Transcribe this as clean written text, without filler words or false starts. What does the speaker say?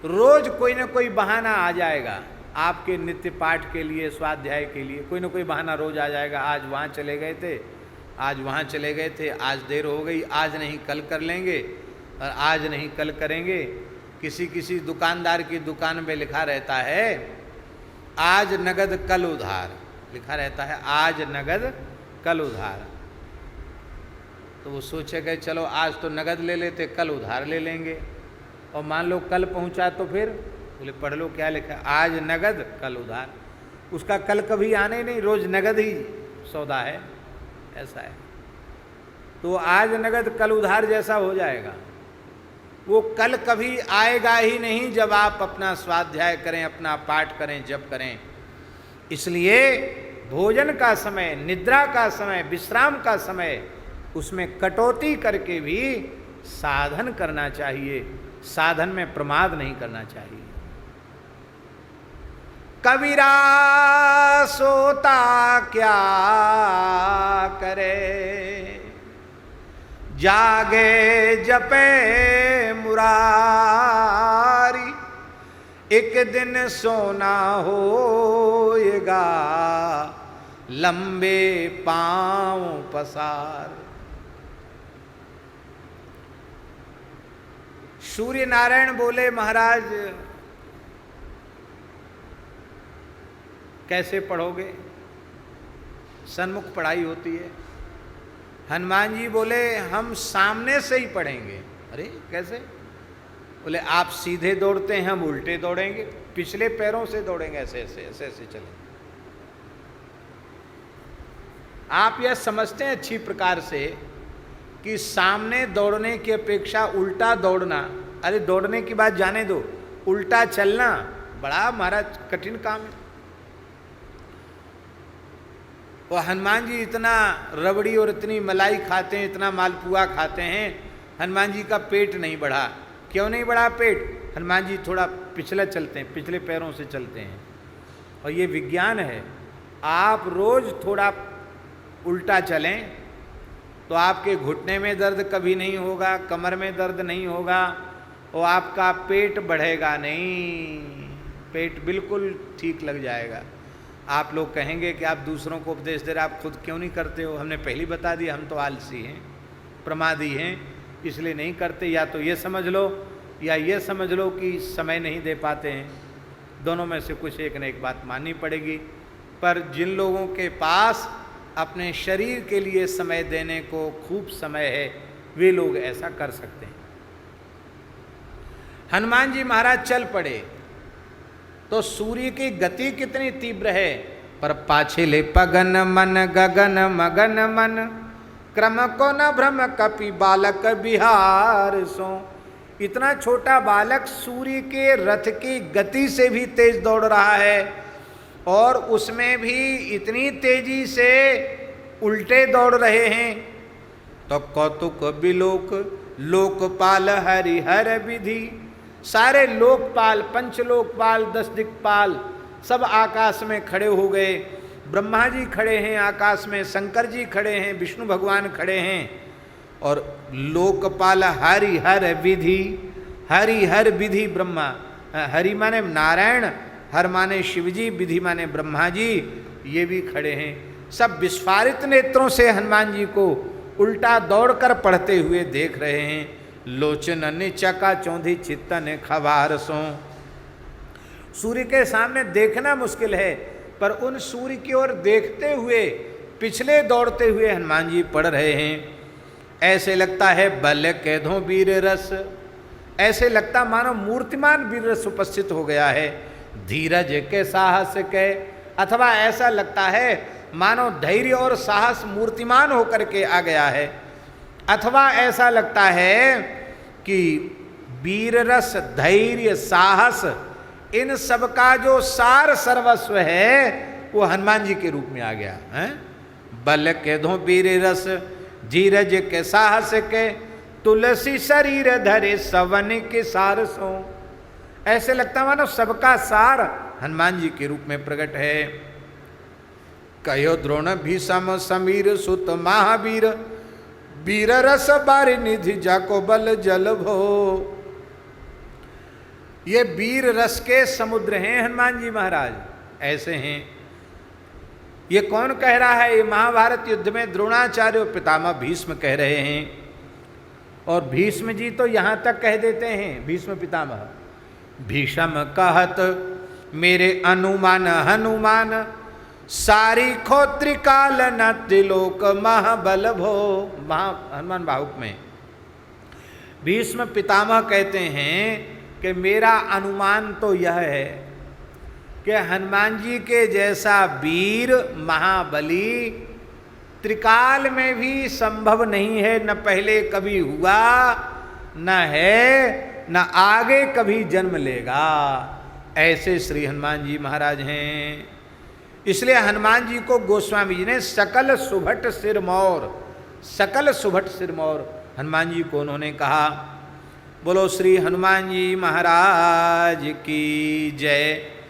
रोज कोई ना कोई बहाना आ जाएगा आपके नित्य पाठ के लिए, स्वाध्याय के लिए कोई ना कोई बहाना रोज आ जाएगा। आज वहाँ चले गए थे, आज वहाँ चले गए थे, आज देर हो गई, आज नहीं कल कर लेंगे, और आज नहीं कल करेंगे। किसी किसी दुकानदार की दुकान में लिखा रहता है आज नगद कल उधार, लिखा रहता है आज नगद कल उधार। तो वो सोचेगा चलो आज तो नगद ले लेते, कल उधार ले लेंगे। और मान लो कल पहुंचा तो फिर बोले पढ़ लो क्या लिखा, आज नगद कल उधार। उसका कल कभी आने ही नहीं, रोज नगद ही सौदा है, ऐसा है। तो आज नगद कल उधार जैसा हो जाएगा। वो कल कभी आएगा ही नहीं जब आप अपना स्वाध्याय करें, अपना पाठ करें, जप करें। इसलिए भोजन का समय, निद्रा का समय, विश्राम का समय, उसमें कटौती करके भी साधन करना चाहिए। साधन में प्रमाद नहीं करना चाहिए। कबीरा सोता क्या करे, जागे जपे मुरारी, एक दिन सोना होएगा लंबे पांव पसार। सूर्य नारायण बोले महाराज कैसे पढ़ोगे, सन्मुख पढ़ाई होती है। हनुमान जी बोले हम सामने से ही पढ़ेंगे। अरे कैसे? बोले आप सीधे दौड़ते हैं, हम उल्टे दौड़ेंगे, पिछले पैरों से दौड़ेंगे, ऐसे ऐसे ऐसे ऐसे चलेंगे। आप यह समझते हैं अच्छी प्रकार से कि सामने दौड़ने की अपेक्षा उल्टा दौड़ना, अरे दौड़ने की बात जाने दो, उल्टा चलना बड़ा महाराज कठिन काम है। और हनुमान जी इतना रबड़ी और इतनी मलाई खाते हैं, इतना मालपुआ खाते हैं, हनुमान जी का पेट नहीं बढ़ा। क्यों नहीं बढ़ा पेट? हनुमान जी थोड़ा पिछला चलते हैं, पिछले पैरों से चलते हैं। और ये विज्ञान है, आप रोज थोड़ा उल्टा चलें तो आपके घुटने में दर्द कभी नहीं होगा, कमर में दर्द नहीं होगा, और आपका पेट बढ़ेगा नहीं, पेट बिल्कुल ठीक लग जाएगा। आप लोग कहेंगे कि आप दूसरों को उपदेश दे रहे, आप खुद क्यों नहीं करते हो? हमने पहले बता दिया, हम तो आलसी हैं, प्रमादी हैं, इसलिए नहीं करते। या तो ये समझ लो या ये समझ लो कि समय नहीं दे पाते हैं, दोनों में से कुछ एक न एक बात माननी पड़ेगी। पर जिन लोगों के पास अपने शरीर के लिए समय देने को खूब समय है, वे लोग ऐसा कर सकते हैं। हनुमान जी महाराज चल पड़े तो सूर्य की गति कितनी तीव्र है, पर पाछे ले पगन मन गगन मगन मन, क्रम को न भ्रम कपि बालक बिहार सो। इतना छोटा बालक सूर्य के रथ की गति से भी तेज दौड़ रहा है, और उसमें भी इतनी तेजी से उल्टे दौड़ रहे हैं। तो कौतुक बिलोक लोकपाल हरिहर विधि, सारे लोकपाल, पंचलोकपाल, 10 दिक्पाल सब आकाश में खड़े हो गए। ब्रह्मा जी खड़े हैं आकाश में, शंकर जी खड़े हैं, विष्णु भगवान खड़े हैं, और लोकपाल हरिहर विधि, हरिहर विधि ब्रह्मा, हरि माने नारायण, हर माने शिवजी, विधि माने ब्रह्मा जी, ये भी खड़े हैं। सब विस्फारित नेत्रों से हनुमान जी को उल्टा दौड़कर पढ़ते हुए देख रहे हैं। लोचन चका चौंधी चित्तन खबार सो। सूर्य के सामने देखना मुश्किल है, पर उन सूर्य की ओर देखते हुए पिछले दौड़ते हुए हनुमान जी पढ़ रहे हैं। ऐसे लगता है बल कैधो वीर रस, ऐसे लगता मानो मूर्तिमान वीर रस उपस्थित हो गया है। धीरज के साहस के, अथवा ऐसा लगता है मानो धैर्य और साहस मूर्तिमान होकर के आ गया है, अथवा ऐसा लगता है कि वीर रस, धैर्य, साहस, इन सब का जो सार सर्वस्व है वो हनुमान जी के रूप में आ गया है। बल के धो वीर रस, धीरज के साहस के, तुलसी शरीर धरे सवन के सार सो। ऐसे लगता मानो सबका सार हनुमान जी के रूप में प्रकट है। कहो द्रोण भीषम समीर सुत महावीर, वीर रस बारि निधि जाको बल जल भो। ये वीर रस के समुद्र हैं हनुमान जी महाराज, ऐसे हैं। ये कौन कह रहा है? ये महाभारत युद्ध में द्रोणाचार्य और पितामह भीष्म कह रहे हैं। और भीष्म जी तो यहाँ तक कह देते हैं, भीष्म पितामह, भीषम कहत मेरे अनुमान हनुमान, सारी खोत्रिकाल न त्रिलोक महाबल भो। हनुमान बाहुक में भीष्म पितामह कहते हैं कि मेरा अनुमान तो यह है कि हनुमान जी के जैसा वीर महाबली त्रिकाल में भी संभव नहीं है, न पहले कभी हुआ, न है, न आगे कभी जन्म लेगा। ऐसे श्री हनुमान जी महाराज हैं। इसलिए हनुमान जी को गोस्वामी जी ने सकल सुभट सिरमौर, सकल सुभट सिरमौर हनुमान जी को उन्होंने कहा। बोलो श्री हनुमान जी महाराज की जय।